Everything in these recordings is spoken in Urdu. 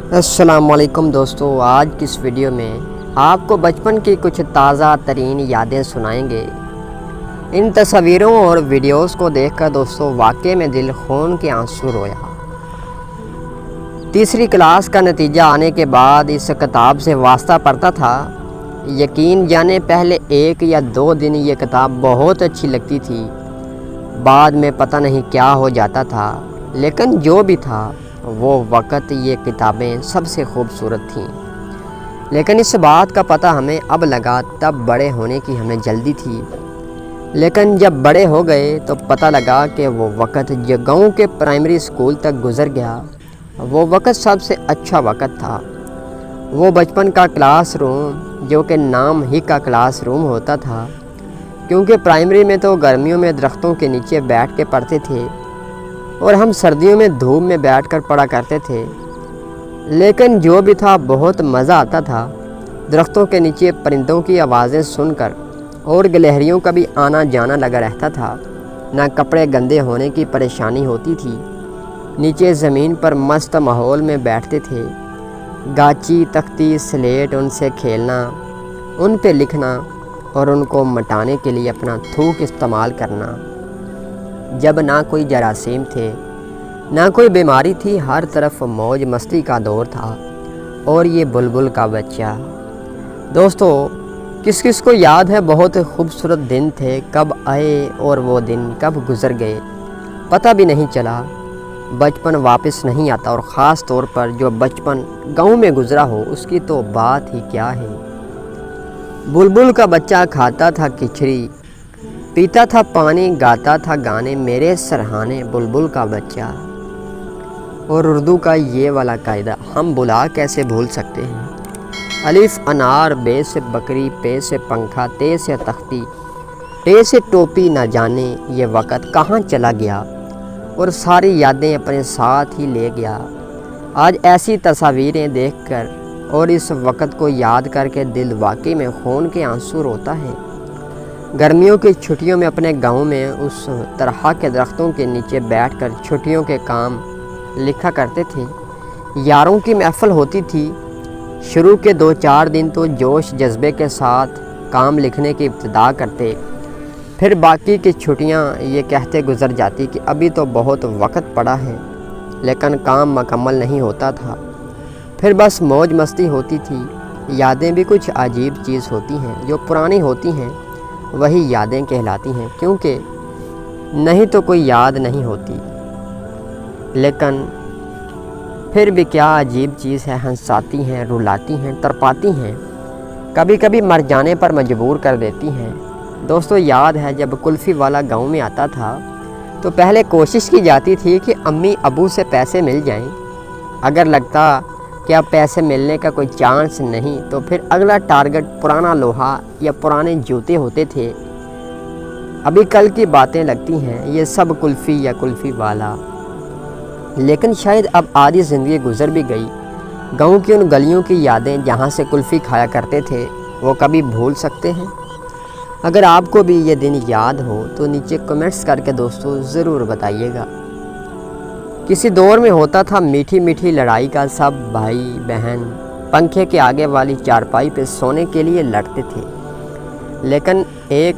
السلام علیکم دوستو، آج کی اس ویڈیو میں آپ کو بچپن کی کچھ تازہ ترین یادیں سنائیں گے۔ ان تصویروں اور ویڈیوز کو دیکھ کر دوستو واقعے میں دل خون کے آنسو رویا۔ تیسری کلاس کا نتیجہ آنے کے بعد اس کتاب سے واسطہ پڑھتا تھا۔ یقین جانے پہلے 1 یا 2 دن یہ کتاب بہت اچھی لگتی تھی، بعد میں پتہ نہیں کیا ہو جاتا تھا، لیکن جو بھی تھا وہ وقت یہ کتابیں سب سے خوبصورت تھیں۔ لیکن اس بات کا پتہ ہمیں اب لگا، تب بڑے ہونے کی ہمیں جلدی تھی، لیکن جب بڑے ہو گئے تو پتہ لگا کہ وہ وقت جو گاؤں کے پرائمری اسکول تک گزر گیا، وہ وقت سب سے اچھا وقت تھا۔ وہ بچپن کا کلاس روم جو کہ نام ہی کا کلاس روم ہوتا تھا، کیونکہ پرائمری میں تو گرمیوں میں درختوں کے نیچے بیٹھ کے پڑھتے تھے اور ہم سردیوں میں دھوپ میں بیٹھ کر پڑھا کرتے تھے، لیکن جو بھی تھا بہت مزہ آتا تھا۔ درختوں کے نیچے پرندوں کی آوازیں سن کر اور گلہریوں کا بھی آنا جانا لگا رہتا تھا۔ نہ کپڑے گندے ہونے کی پریشانی ہوتی تھی، نیچے زمین پر مست ماحول میں بیٹھتے تھے، گاچی، تختی، سلیٹ ان سے کھیلنا، ان پہ لکھنا اور ان کو مٹانے کے لیے اپنا تھوک استعمال کرنا۔ جب نہ کوئی جراثیم تھے، نہ کوئی بیماری تھی، ہر طرف موج مستی کا دور تھا۔ اور یہ بلبل کا بچہ، دوستو کس کس کو یاد ہے بہت خوبصورت دن تھے، کب آئے اور وہ دن کب گزر گئے پتہ بھی نہیں چلا۔ بچپن واپس نہیں آتا، اور خاص طور پر جو بچپن گاؤں میں گزرا ہو اس کی تو بات ہی کیا ہے۔ بلبل کا بچہ کھاتا تھا کھچڑی، پیتا تھا پانی، گاتا تھا گانے، میرے سرہانے بلبل کا بچہ۔ اور اردو کا یہ والا قاعدہ ہم بلا کیسے بھول سکتے ہیں۔ الف انار، بے سے بکری، پے سے پنکھا، تے سے تختی، ٹے سے ٹوپی، نہ جانے یہ وقت کہاں چلا گیا اور ساری یادیں اپنے ساتھ ہی لے گیا۔ آج ایسی تصاویریں دیکھ کر اور اس وقت کو یاد کر کے دل واقعی میں خون کے آنسو روتا ہے۔ گرمیوں کی چھٹیوں میں اپنے گاؤں میں اس طرح کے درختوں کے نیچے بیٹھ کر چھٹیوں کے کام لکھا کرتے تھے۔ یاروں کی محفل ہوتی تھی، شروع کے 2-4 دن تو جوش جذبے کے ساتھ کام لکھنے کی ابتدا کرتے، پھر باقی کی چھٹیاں یہ کہتے گزر جاتی کہ ابھی تو بہت وقت پڑا ہے، لیکن کام مکمل نہیں ہوتا تھا۔ پھر بس موج مستی ہوتی تھی۔ یادیں بھی کچھ عجیب چیز ہوتی ہیں، جو پرانی ہوتی ہیں وہی یادیں کہلاتی ہیں، کیونکہ نہیں تو کوئی یاد نہیں ہوتی، لیکن پھر بھی کیا عجیب چیز ہے، ہنساتی ہیں، رلاتی ہیں، تڑپاتی ہیں، کبھی کبھی مر جانے پر مجبور کر دیتی ہیں۔ دوستو یاد ہے جب کلفی والا گاؤں میں آتا تھا تو پہلے کوشش کی جاتی تھی کہ امی ابو سے پیسے مل جائیں، اگر لگتا کہ اب پیسے ملنے کا کوئی چانس نہیں تو پھر اگلا ٹارگٹ پرانا لوہا یا پرانے جوتے ہوتے تھے۔ ابھی کل کی باتیں لگتی ہیں یہ سب کلفی یا کلفی والا، لیکن شاید اب آدھی زندگی گزر بھی گئی۔ گاؤں کی ان گلیوں کی یادیں جہاں سے کلفی کھایا کرتے تھے وہ کبھی بھول سکتے ہیں؟ اگر آپ کو بھی یہ دن یاد ہو تو نیچے کمنٹس کر کے دوستو ضرور بتائیے گا۔ کسی دور میں ہوتا تھا میٹھی میٹھی لڑائی کا، سب بھائی بہن پنکھے کے آگے والی چارپائی پہ سونے کے لیے لڑتے تھے، لیکن ایک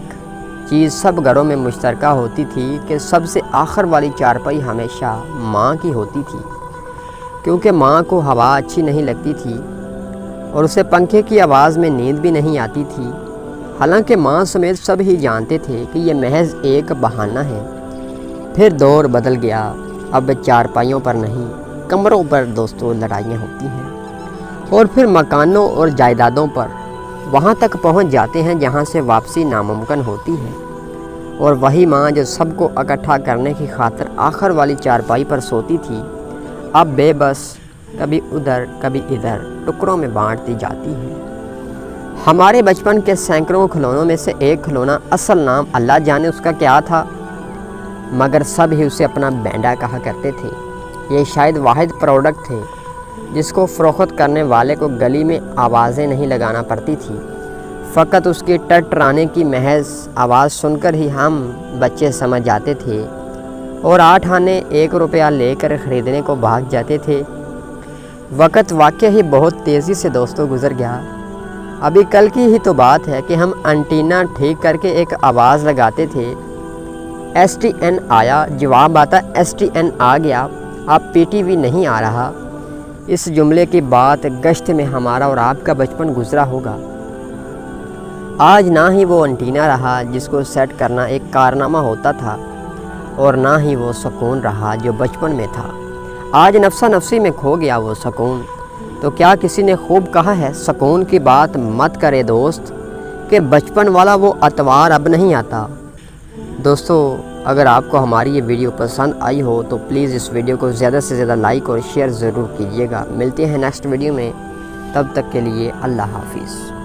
چیز سب گھروں میں مشترکہ ہوتی تھی کہ سب سے آخر والی چارپائی ہمیشہ ماں کی ہوتی تھی، کیونکہ ماں کو ہوا اچھی نہیں لگتی تھی اور اسے پنکھے کی آواز میں نیند بھی نہیں آتی تھی۔ حالانکہ ماں سمیت سب ہی جانتے تھے کہ یہ محض ایک بہانہ ہے۔ پھر دور بدل گیا، اب چارپائیوں پر نہیں کمروں پر دوستو لڑائیاں ہوتی ہیں، اور پھر مکانوں اور جائیدادوں پر وہاں تک پہنچ جاتے ہیں جہاں سے واپسی ناممکن ہوتی ہے۔ اور وہی ماں جو سب کو اکٹھا کرنے کی خاطر آخر والی چارپائی پر سوتی تھی، اب بے بس کبھی ادھر کبھی ادھر ٹکڑوں میں بانٹتی جاتی ہے۔ ہمارے بچپن کے سینکڑوں کھلونوں میں سے ایک کھلونا، اصل نام اللہ جانے اس کا کیا تھا، مگر سب ہی اسے اپنا بینڈا کہا کرتے تھے۔ یہ شاید واحد پروڈکٹ تھے جس کو فروخت کرنے والے کو گلی میں آوازیں نہیں لگانا پڑتی تھی، فقط اس کی ٹٹرانے کی محض آواز سن کر ہی ہم بچے سمجھ جاتے تھے اور 8 آنے 1 روپیہ لے کر خریدنے کو بھاگ جاتے تھے۔ وقت واقعی ہی بہت تیزی سے دوستوں گزر گیا۔ ابھی کل کی ہی تو بات ہے کہ ہم انٹینا ٹھیک کر کے ایک آواز لگاتے تھے، ایس ٹی این آیا، جواب آتا ایس ٹی این آ گیا، اب پی ٹی وی نہیں آ رہا۔ اس جملے کی بات گشت میں ہمارا اور آپ کا بچپن گزرا ہوگا۔ آج نہ ہی وہ انٹینا رہا جس کو سیٹ کرنا ایک کارنامہ ہوتا تھا، اور نہ ہی وہ سکون رہا جو بچپن میں تھا۔ آج نفسا نفسی میں کھو گیا وہ سکون۔ تو کیا کسی نے خوب کہا ہے، سکون کی بات مت کرے دوست، کہ بچپن والا وہ اتوار اب نہیں آتا۔ دوستو، اگر آپ کو ہماری یہ ویڈیو پسند آئی ہو تو پلیز اس ویڈیو کو زیادہ سے زیادہ لائک اور شیئر ضرور کیجیے گا۔ ملتے ہیں نیکسٹ ویڈیو میں، تب تک کے لیے اللہ حافظ۔